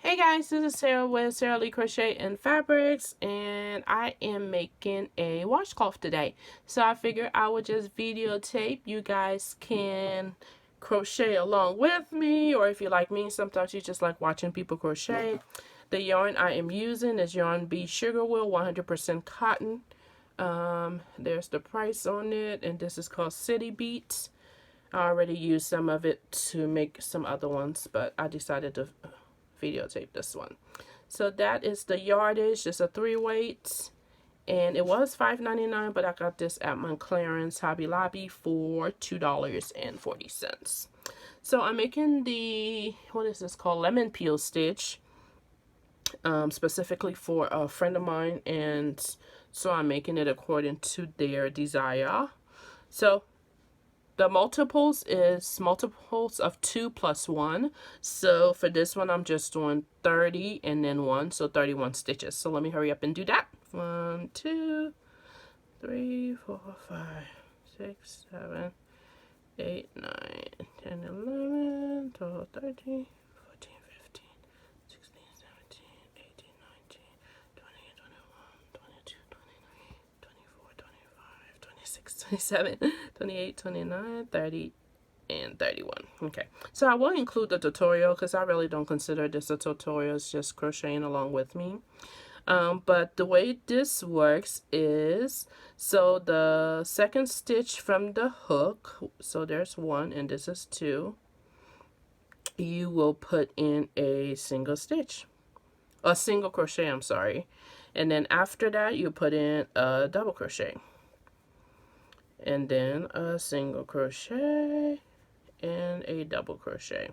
Hey guys, this is Sarah with SarahleeCrochet&Fabrics, and I am making a washcloth today. So I figured I would just videotape. You guys can crochet along with me, or if you like me, sometimes you just like watching people crochet. The yarn I am using is Yarn Bee Sugar Wool, 100% cotton. There's the price on it, and this is called City Beats. I already used some of it to make some other ones, but I decided to videotape this one. So that is the yardage. It's a 3-weight, and it was $5.99, but I got this at my clearance Hobby Lobby for $2.40. So I'm making the, what is this called, lemon peel stitch, specifically for a friend of mine, and so I'm making it according to their desire. So the multiples is multiples of 2 plus 1. So for this one, I'm just doing 30 and then 1, so 31 stitches. So let me hurry up and do that. 1, 2, 3, 4, 5, 6, 7, 8, 9, 10, 11, 12, 13, 14, 15, 16, 17, 18, 19, 20, 21, 22, 23, 24, 25, 26, 27, 28, 29, 30, and 31. Okay, so I will include the tutorial because I really don't consider this a tutorial. It's just crocheting along with me. But the way this works is, so the second stitch from the hook, so there's 1 and this is 2, you will put in a single stitch, a single crochet, I'm sorry, and then after that you put in a double crochet, and then a single crochet and a double crochet,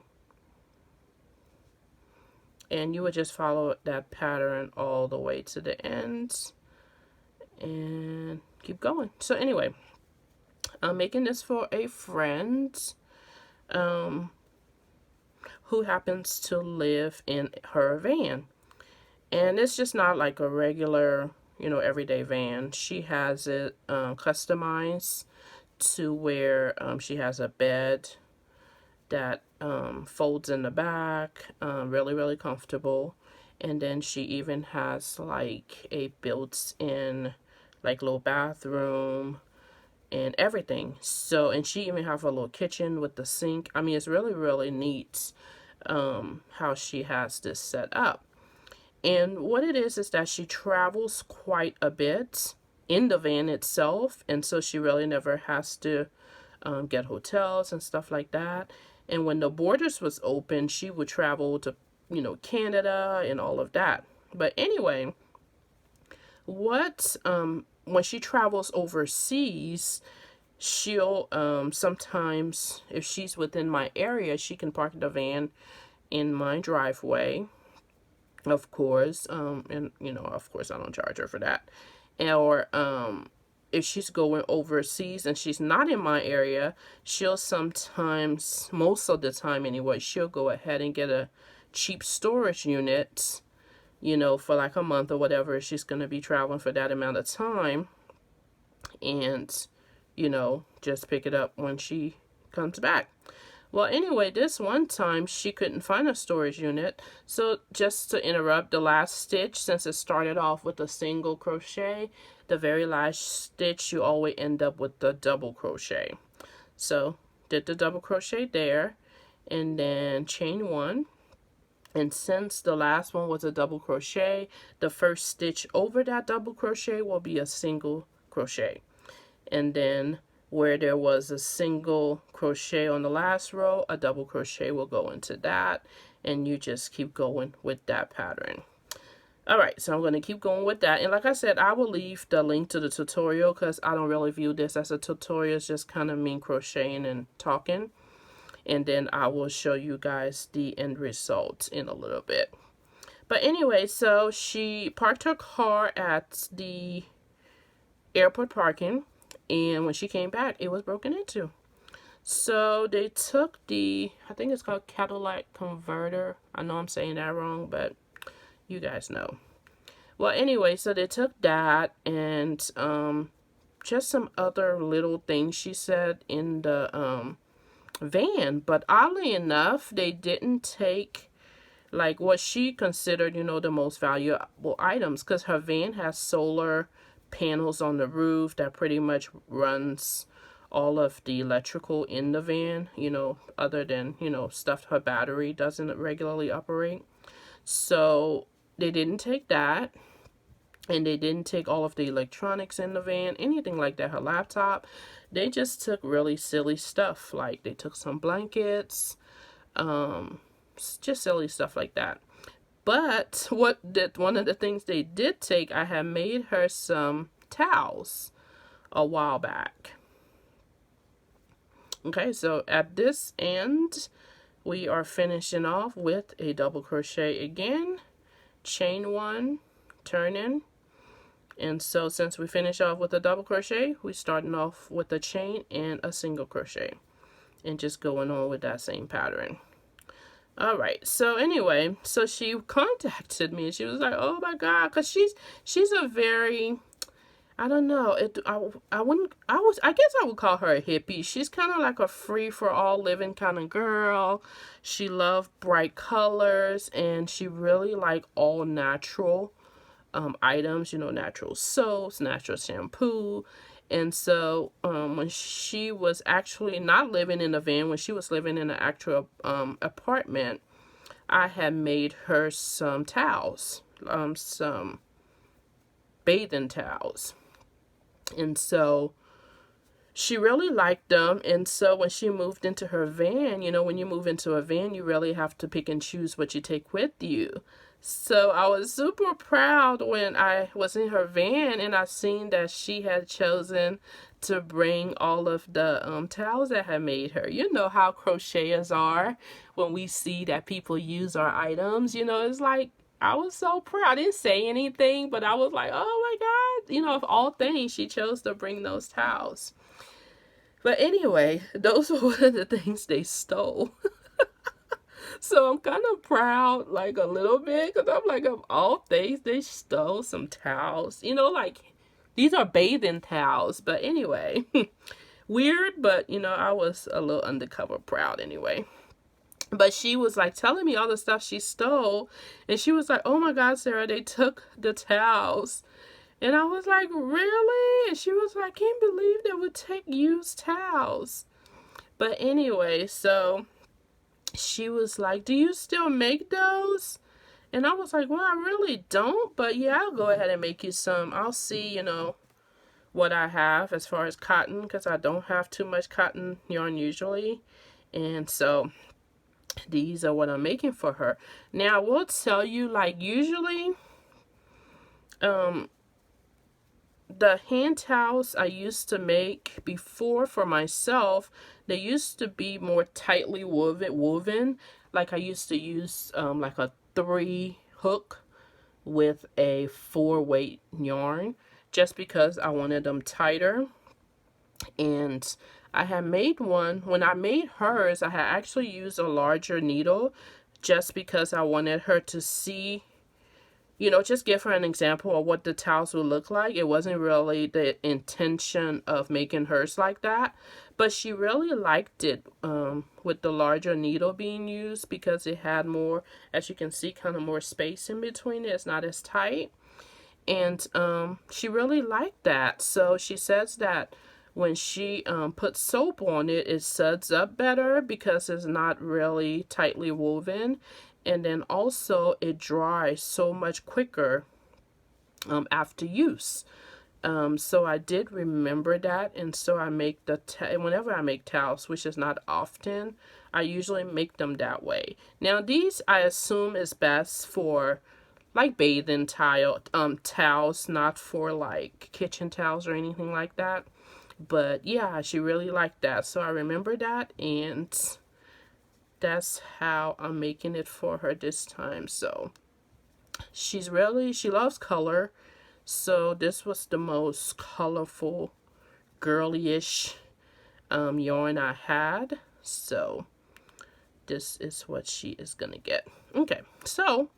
and you would just follow that pattern all the way to the end and keep going. So anyway, I'm making this for a friend who happens to live in her van, and it's just not like a regular, you know, everyday van. She has it customized to where she has a bed that folds in the back, really comfortable, and then she even has like a built-in like little bathroom and everything. So, and she even have a little kitchen with the sink. I mean, it's really neat how she has this set up. And what it is that she travels quite a bit in the van itself, and so she really never has to get hotels and stuff like that. And when the borders was open, she would travel to, you know, Canada and all of that. But anyway, what when she travels overseas, she'll sometimes, if she's within my area, she can park the van in my driveway, of course, and you know, of course I don't charge her for that. Or if she's going overseas and she's not in my area, she'll sometimes, most of the time anyway, she'll go ahead and get a cheap storage unit, you know, for like a month or whatever. She's going to be traveling for that amount of time, and, you know, just pick it up when she comes back. Well, anyway, this one time she couldn't find a storage unit, so just to interrupt the last stitch, since it started off with a single crochet, the very last stitch you always end up with the double crochet. So did the double crochet there, and then chain 1, and since the last one was a double crochet, the first stitch over that double crochet will be a single crochet, and then where there was a single crochet on the last row, a double crochet will go into that, and you just keep going with that pattern. All right, so I'm going to keep going with that, and like I said, I will leave the link to the tutorial because I don't really view this as a tutorial. It's just kind of me crocheting and talking, and then I will show you guys the end result in a little bit. But anyway, so she parked her car at the airport parking, and when she came back, it was broken into. So they took the, I think it's called catalytic converter. I know I'm saying that wrong, but you guys know. Well, anyway, so they took that and just some other little things she said in the van. But oddly enough, they didn't take like what she considered, you know, the most valuable items, because her van has solar panels on the roof that pretty much runs all of the electrical in the van, you know, other than, you know, stuff her battery doesn't regularly operate. So they didn't take that, and they didn't take all of the electronics in the van, anything like that, her laptop. They just took really silly stuff, like they took some blankets, just silly stuff like that. But one of the things they did take, I had made her some towels a while back. Okay, so at this end, we are finishing off with a double crochet again, chain one, turn in. And so since we finish off with a double crochet, we're starting off with a chain and a single crochet, and just going on with that same pattern. All right, so anyway, so she contacted me and she was like, oh my God, because she's a very, I don't know, I guess I would call her a hippie. She's kind of like a free for all living kind of girl. She loved bright colors, and she really like all natural items, you know, natural soaps, natural shampoo. And so when she was actually not living in a van, when she was living in an actual apartment, I had made her some towels, some bathing towels. And so she really liked them. And so when she moved into her van, you know, when you move into a van, you really have to pick and choose what you take with you. So I was super proud when I was in her van and I seen that she had chosen to bring all of the towels that I made her. You know how crocheters are when we see that people use our items. You know, it's like, I was so proud. I didn't say anything, but I was like, oh my God. You know, of all things, she chose to bring those towels. But anyway, those were one of the things they stole. So I'm kind of proud, like a little bit, because I'm like, of all things, they stole some towels. You know, like, these are bathing towels. But anyway, weird, but, you know, I was a little undercover proud anyway. But she was like telling me all the stuff she stole. And she was like, oh my God, Sarah, they took the towels. And I was like, really? And she was like, can't believe they would take used towels. But anyway, so she was like, do you still make those? And I was like, well, I really don't, but yeah, I'll go ahead and make you some. I'll see, you know, what I have as far as cotton, because I don't have too much cotton yarn usually. And so these are what I'm making for her. Now I will tell you, like, usually the hand towels I used to make before for myself, they used to be more tightly woven. Like I used to use like a 3 hook with a 4 weight yarn, just because I wanted them tighter. And I had made one, when I made hers, I had actually used a larger needle just because I wanted her to see, you know, just give her an example of what the towels would look like. It wasn't really the intention of making hers like that, but she really liked it with the larger needle being used, because it had more, as you can see, kind of more space in between it. It's not as tight. And she really liked that. So she says that when she puts soap on it, it suds up better because it's not really tightly woven. And then also it dries so much quicker after use. So I did remember that, and so I make whenever I make towels, which is not often, I usually make them that way. Now these, I assume, is best for like bathing towels, not for like kitchen towels or anything like that. But yeah, she really liked that, so I remember that, and that's how I'm making it for her this time. So she loves color, so this was the most colorful, girly-ish yarn I had. So this is what she is gonna get. Okay, so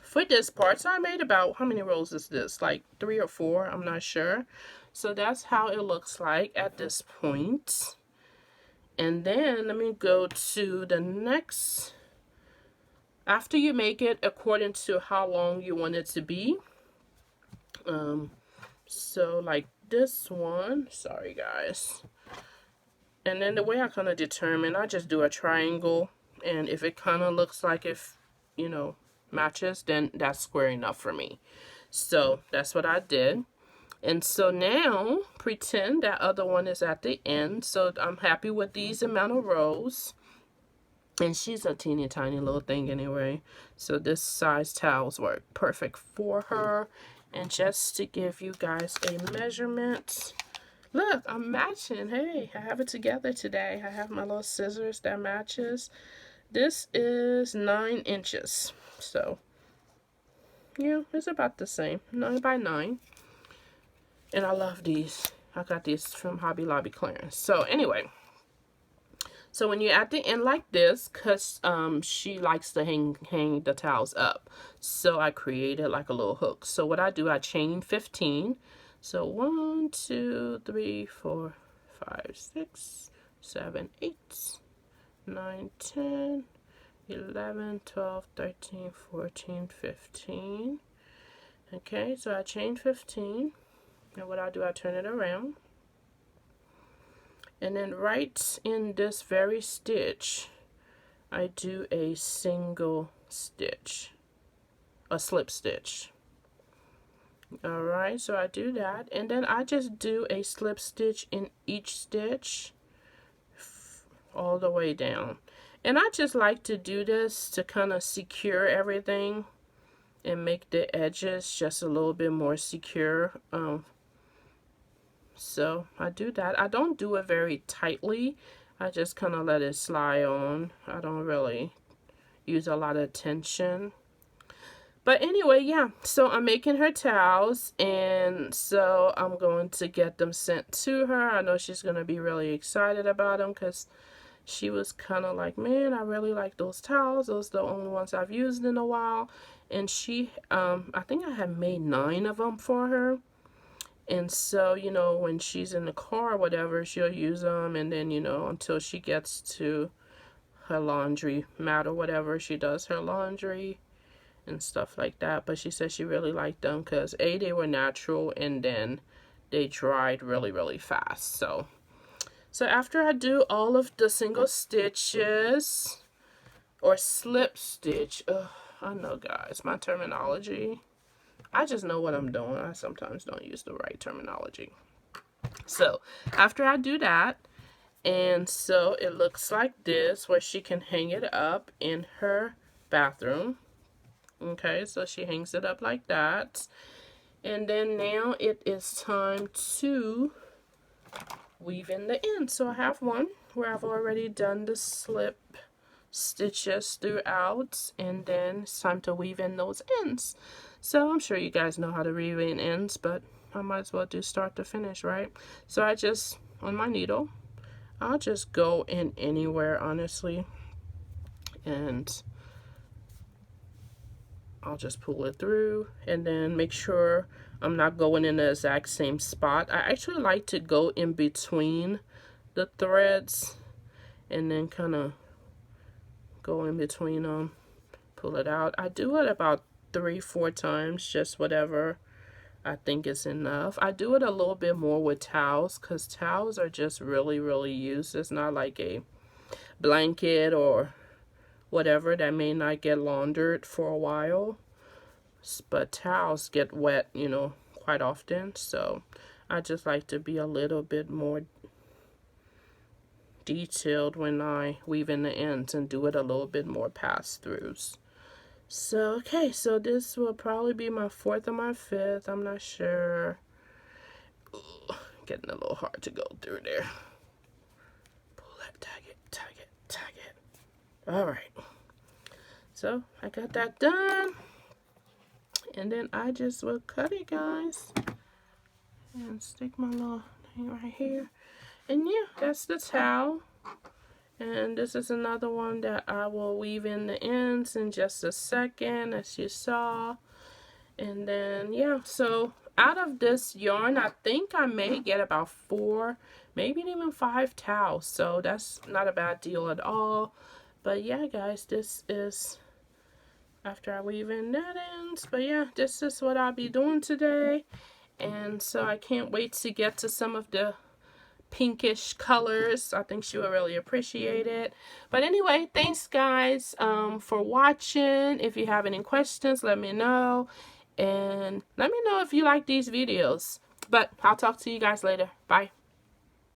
for this part, so I made about, how many rows is this? Like 3 or 4, I'm not sure. So that's how it looks like at this point. And then let me go to the next After you make it according to how long you want it to be, so like this one, sorry guys, and then the way I kind of determine, I just do a triangle, and if it kind of looks like if, you know, matches, then that's square enough for me. So that's what I did. And so now pretend that other one is at the end. So I'm happy with these amount of rows. And she's a teeny tiny little thing anyway. So this size towels work perfect for her. And just to give you guys a measurement, look, I'm matching. Hey, I have it together today. I have my little scissors that matches. This is 9 inches. So, yeah, it's about the same. 9 by 9. And I love these. I got these from Hobby Lobby clearance. So, anyway. So, when you're at the end like this, because she likes to hang the towels up. So, I created like a little hook. So, what I do, I chain 15. So 1, 2, 3, 4, 5, 6, 7, 8, 9, 10, 11, 12, 13, 14, 15. Okay, so I chain 15. And what I do, I turn it around. And then right in this very stitch, I do a single stitch, a slip stitch. Alright, so I do that, and then I just do a slip stitch in each stitch all the way down. And I just like to do this to kind of secure everything and make the edges just a little bit more secure. So I do that. I don't do it very tightly. I just kind of let it slide on. I don't really use a lot of tension. But anyway, yeah, so I'm making her towels, and so I'm going to get them sent to her. I know she's going to be really excited about them because she was kind of like, man, I really like those towels. Those are the only ones I've used in a while. And she, I think I had made 9 of them for her. And so, you know, when she's in the car or whatever, she'll use them. And then, you know, until she gets to her laundry mat or whatever, she does her laundry and stuff like that. But she said she really liked them because A, they were natural, and then they dried really, really fast. So after I do all of the single stitches or slip stitch, I know guys, my terminology, I just know what I'm doing. I sometimes don't use the right terminology. So after I do that, and so it looks like this, where she can hang it up in her bathroom. Okay, so she hangs it up like that. And then now it is time to weave in the ends. So I have one where I've already done the slip stitches throughout, and then it's time to weave in those ends. So I'm sure you guys know how to weave in ends, but I might as well do start to finish, right? So I just, on my needle, I'll just go in anywhere, honestly, and I'll just pull it through, and then make sure I'm not going in the exact same spot. I actually like to go in between the threads and then kind of go in between them, pull it out. I do it about 3-4 times, just whatever I think is enough. I do it a little bit more with towels because towels are just really, really used. It's not like a blanket or whatever that may not get laundered for a while, but towels get wet, you know, quite often. So I just like to be a little bit more detailed when I weave in the ends and do it a little bit more pass-throughs. So okay, so this will probably be my 4th or my 5th, I'm not sure. Ooh, getting a little hard to go through there. Pull that, tag it, tag it, tag it. All right, so I got that done, and then I just will cut it, guys, and stick my little thing right here. And yeah, that's the towel. And this is another one that I will weave in the ends in just a second, as you saw. And then, yeah, so out of this yarn, I think I may get about 4, maybe even 5 towels. So that's not a bad deal at all. But yeah, guys, this is after I weave in that ends. But yeah, this is what I'll be doing today. And so I can't wait to get to some of the pinkish colors. I think she will really appreciate it. But anyway, thanks guys for watching. If you have any questions, let me know. And let me know if you like these videos. But I'll talk to you guys later. Bye.